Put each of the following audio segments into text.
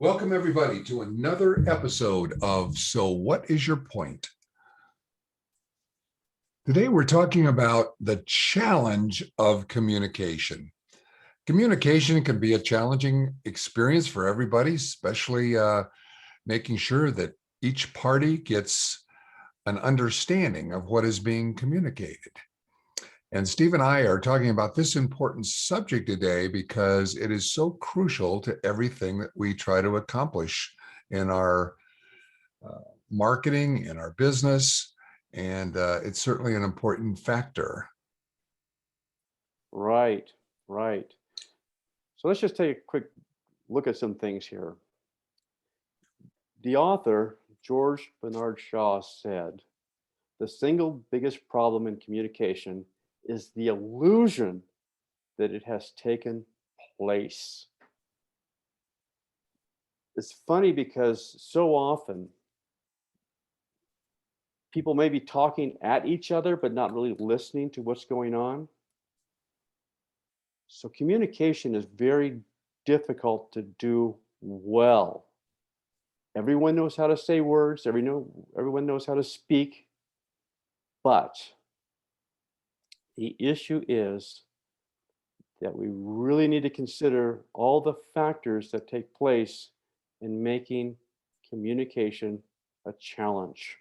Welcome, everybody, to another episode of So What Is Your Point? Today, we're talking about the challenge of communication. Communication can be a challenging experience for everybody, especially making sure that each party gets an understanding of what is being communicated. And Steve and I are talking about this important subject today because it is so crucial to everything that we try to accomplish in our marketing, in our business, and it's certainly an important factor. Right, right. So let's just take a quick look at some things here. The author, George Bernard Shaw, said, the single biggest problem in communication is the illusion that it has taken place. It's funny because so often people may be talking at each other, but not really listening to what's going on. So communication is very difficult to do well. Everyone knows how to say words, everyone knows how to speak, but the issue is that we really need to consider all the factors that take place in making communication a challenge.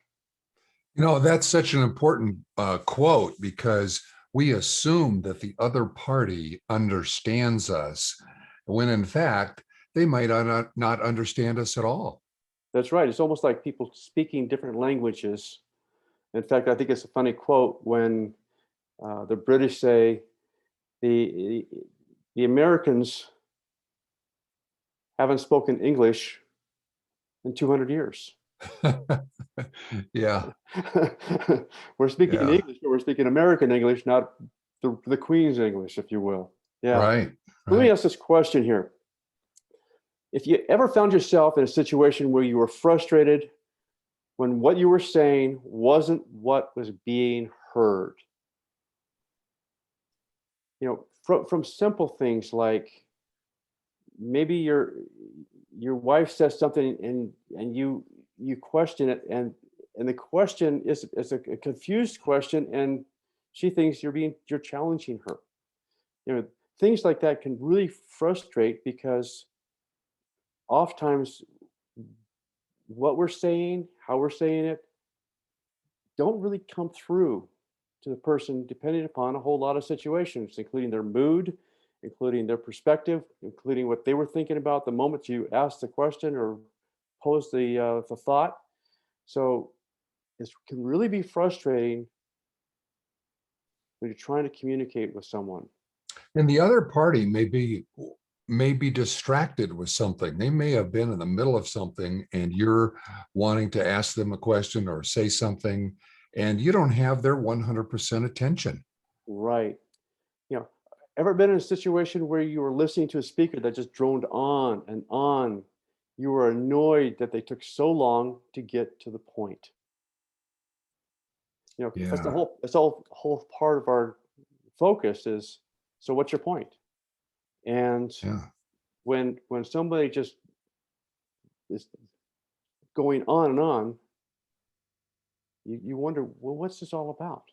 You know, that's such an important quote because we assume that the other party understands us when in fact they might not understand us at all. That's right. It's almost like people speaking different languages. In fact, I think it's a funny quote when the British say the the Americans haven't spoken English in 200 years. Yeah, We're speaking yeah, English, but we're speaking American English, not the Queen's English, if you will. Yeah. right, Let me right. ask this question here. If you ever found yourself in a situation where you were frustrated when what you were saying wasn't what was being heard, from simple things like maybe your wife says something and you question it, and the question is a confused question, and she thinks you're challenging her. Things like that can really frustrate because oftentimes what we're saying, how we're saying it, don't really come through to the person depending upon a whole lot of situations, including their mood, including their perspective, including what they were thinking about the moment you asked the question or posed the thought. So it can really be frustrating when you're trying to communicate with someone. And the other party may be distracted with something. They may have been in the middle of something and you're wanting to ask them a question or say something, and you don't have their 100% attention. Right. You know, ever been in a situation where you were listening to a speaker that just droned on and on? You were annoyed that they took so long to get to the point. That's the Yeah, whole part of our focus is, so what's your point? And yeah. when somebody just is going on and on, you wonder, well, what's this all about?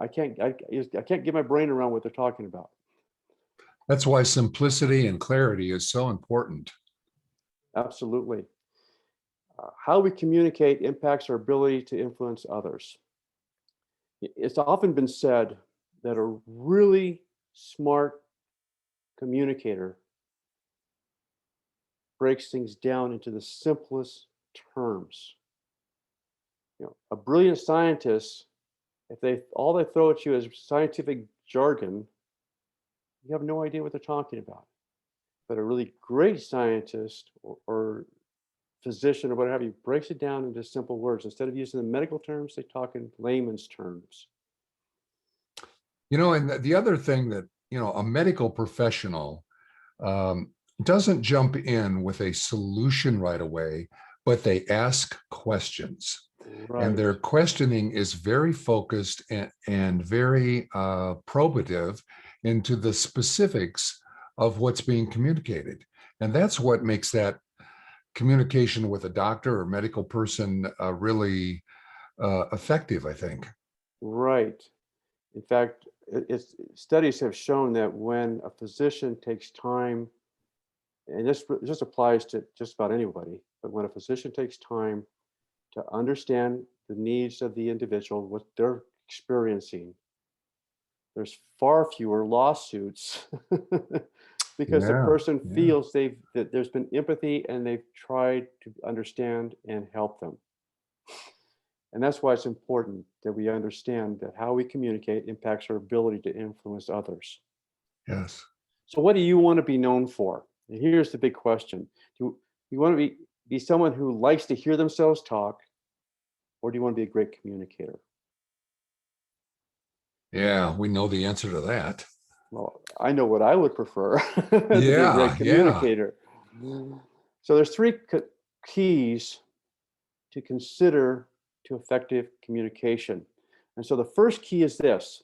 I can't get my brain around what they're talking about. That's why simplicity and clarity is so important. Absolutely. How we communicate impacts our ability to influence others. It's often been said that a really smart communicator breaks things down into the simplest terms. A brilliant scientist, if they all they throw at you is scientific jargon, you have no idea what they're talking about. But a really great scientist or physician or what have you breaks it down into simple words. Instead of using the medical terms, they talk in layman's terms. And the other thing that, a medical professional um, doesn't jump in with a solution right away, but they ask questions. And Right. their questioning is very focused and very probative into the specifics of what's being communicated. And that's what makes that communication with a doctor or medical person really effective, I think. Right. In fact, studies have shown that when a physician takes time, and this applies to just about anybody, but when a physician takes time to understand the needs of the individual, what they're experiencing, there's far fewer lawsuits because the Yeah, person yeah, feels that there's been empathy and they've tried to understand and help them. And that's why it's important that we understand that how we communicate impacts our ability to influence others. yes. So what do you want to be known for? And here's the big question. Do you want to be someone who likes to hear themselves talk, or do you want to be a great communicator? Yeah, we know the answer to that. Well, I know what I would prefer to be a great Yeah, yeah. communicator. So there's three keys to consider to effective communication. And so the first key is this.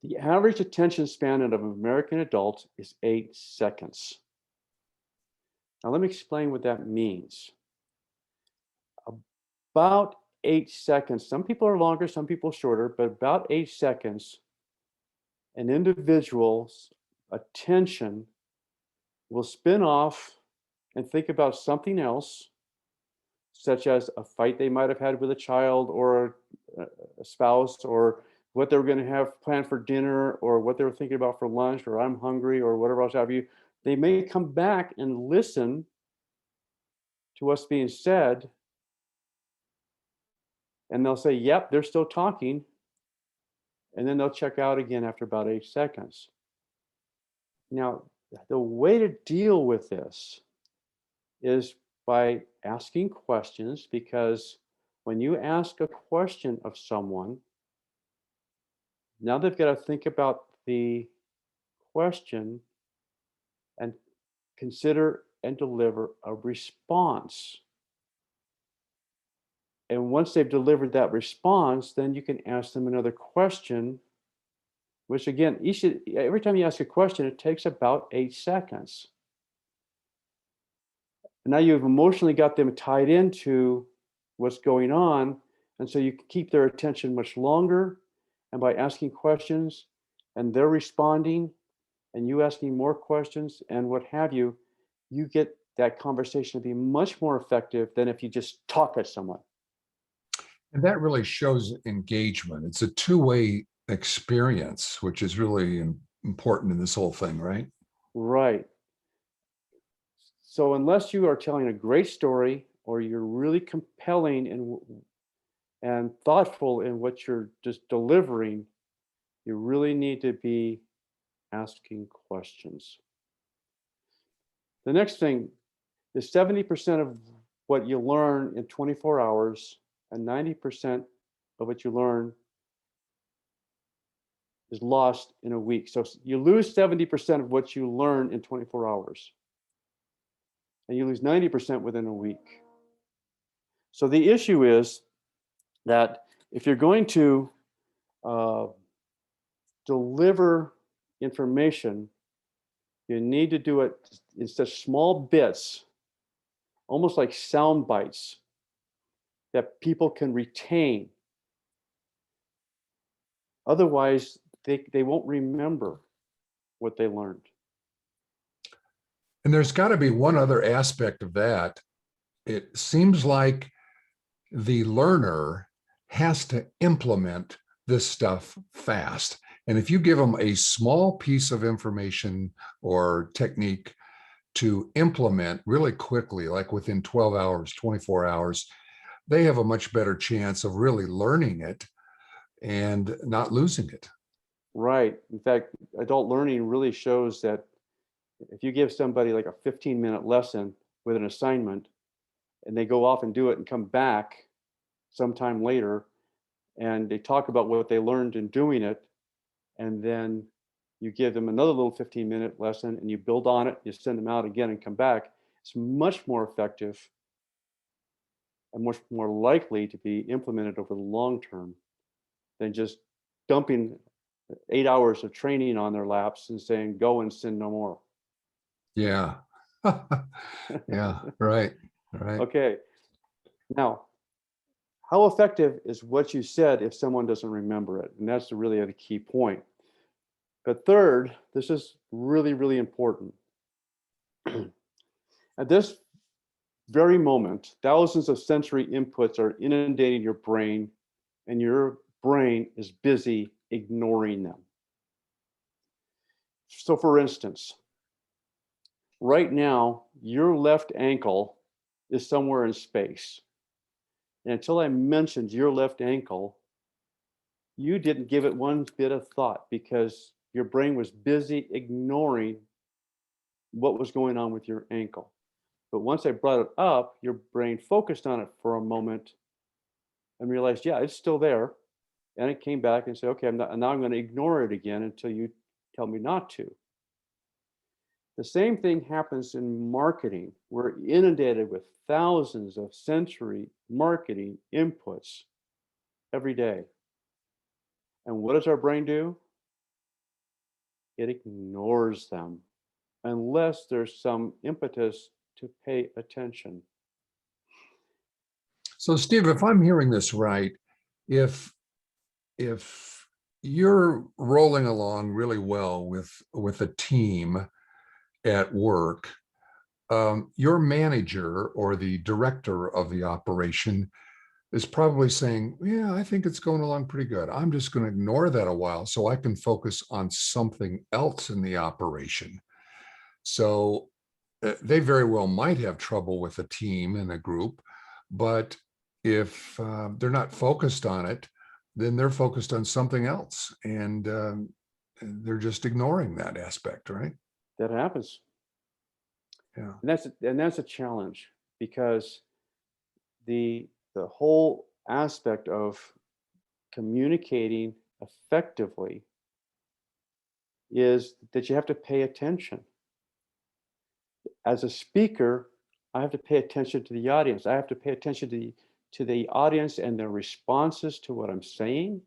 The average attention span of an American adult is 8 seconds. Now let me explain what that means. About 8 seconds, some people are longer, some people shorter, but about 8 seconds, an individual's attention will spin off and think about something else, such as a fight they might have had with a child or a spouse, or what they were going to have planned for dinner, or what they were thinking about for lunch, or I'm hungry, or whatever else have you. They may come back and listen to what's being said, and they'll say, yep, they're still talking. And then they'll check out again after about 8 seconds. Now, the way to deal with this is by asking questions, because when you ask a question of someone, now they've got to think about the question and consider and deliver a response. And once they've delivered that response, then you can ask them another question, which again, every time you ask a question, it takes about 8 seconds. And now you've emotionally got them tied into what's going on. And so you can keep their attention much longer. And by asking questions and they're responding and you asking more questions and what have you, you get that conversation to be much more effective than if you just talk at someone. And that really shows engagement. It's a two-way experience, which is really important in this whole thing, right? Right. So unless you are telling a great story or you're really compelling and thoughtful in what you're just delivering, you really need to be asking questions. The next thing is 70% of what you learn in 24 hours and 90% of what you learn is lost in a week. So you lose 70% of what you learn in 24 hours and you lose 90% within a week. So the issue is that if you're going to uh, deliver information, you need to do it in such small bits, almost like sound bites that people can retain. Otherwise, they won't remember what they learned. And there's got to be one other aspect of that. It seems like the learner has to implement this stuff fast. And if you give them a small piece of information or technique to implement really quickly, like within 12 hours, 24 hours, they have a much better chance of really learning it and not losing it. Right. In fact, adult learning really shows that if you give somebody like a 15-minute lesson with an assignment and they go off and do it and come back sometime later and they talk about what they learned in doing it, and then you give them another little 15-minute lesson and you build on it, you send them out again and come back, it's much more effective and much more likely to be implemented over the long term than just dumping 8 hours of training on their laps and saying, go and sin no more. Yeah, Yeah, right, right. Okay. Now, how effective is what you said if someone doesn't remember it? And that's really the key point. But third, this is really, really important. At this very moment, thousands of sensory inputs are inundating your brain, and your brain is busy ignoring them. So, for instance, right now, your left ankle is somewhere in space. And until I mentioned your left ankle, you didn't give it one bit of thought because your brain was busy ignoring what was going on with your ankle. But once I brought it up, your brain focused on it for a moment and realized, yeah, it's still there. And it came back and said, okay, now I'm going to ignore it again until you tell me not to. The same thing happens in marketing. We're inundated with thousands of sensory marketing inputs every day. And what does our brain do? It ignores them unless there's some impetus to pay attention. So Steve, if I'm hearing this right, if if you're rolling along really well with a team at work, your manager or the director of the operation is probably saying, yeah, I think it's going along pretty good. I'm just going to ignore that a while so I can focus on something else in the operation. So they very well might have trouble with a team and a group, but if they're not focused on it, then they're focused on something else, and they're just ignoring that aspect, right? That happens. Yeah. And that's a challenge because the whole aspect of communicating effectively is that you have to pay attention. As a speaker, I have to pay attention to the audience. I have to pay attention to the audience and their responses to what I'm saying.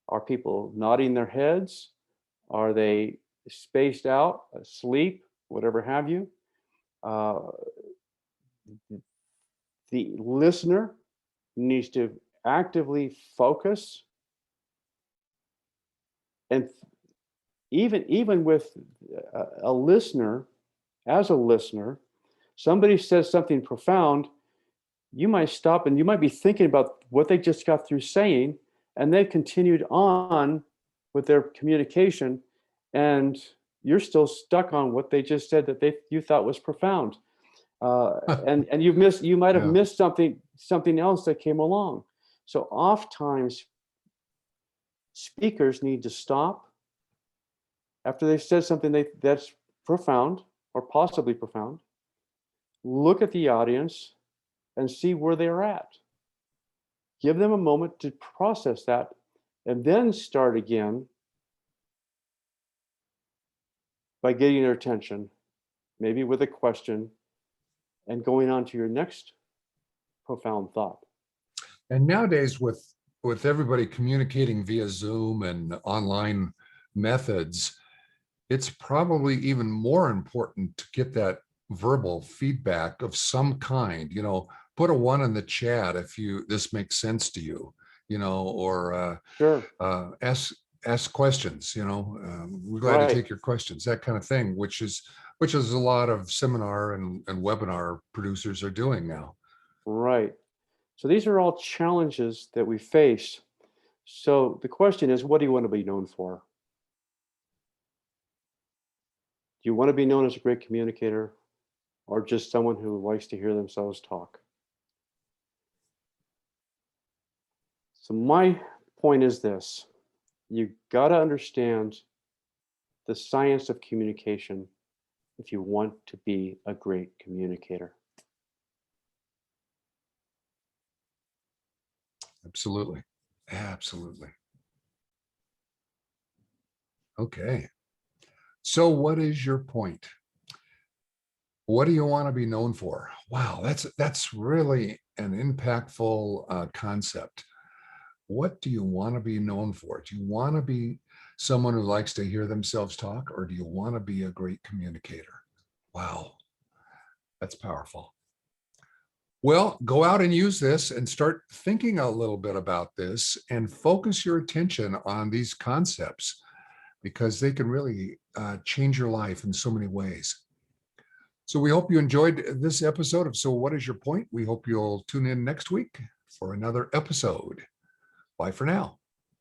Are people nodding their heads? Are they spaced out, asleep, whatever have you? Uh, the listener needs to actively focus, and even with a listener, as a listener, somebody says something profound, you might stop and you might be thinking about what they just got through saying, and they continued on with their communication, and you're still stuck on what they just said that you thought was profound. And you might have Yeah. missed something else that came along. So oftentimes speakers need to stop after they've said something that's profound or possibly profound, look at the audience and see where they're at. Give them a moment to process that and then start again by getting their attention, maybe with a question, and going on to your next profound thought. And nowadays, with everybody communicating via Zoom and online methods, it's probably even more important to get that verbal feedback of some kind. Put a one in the chat if this makes sense to you, or Sure. ask questions. We're glad to Right. take your questions, that kind of thing, which is a lot of seminar and webinar producers are doing now. Right. So these are all challenges that we face. So the question is, what do you want to be known for? Do you want to be known as a great communicator or just someone who likes to hear themselves talk? So my point is this: you got to understand the science of communication if you want to be a great communicator. Absolutely. Absolutely. Okay. So what is your point? What do you want to be known for? Wow, that's really an impactful concept. What do you want to be known for? Do you want to be someone who likes to hear themselves talk, or do you want to be a great communicator? Wow. That's powerful. Well, go out and use this and start thinking a little bit about this and focus your attention on these concepts because they can really change your life in so many ways. So we hope you enjoyed this episode of So What Is Your Point? We hope you'll tune in next week for another episode. Bye for now.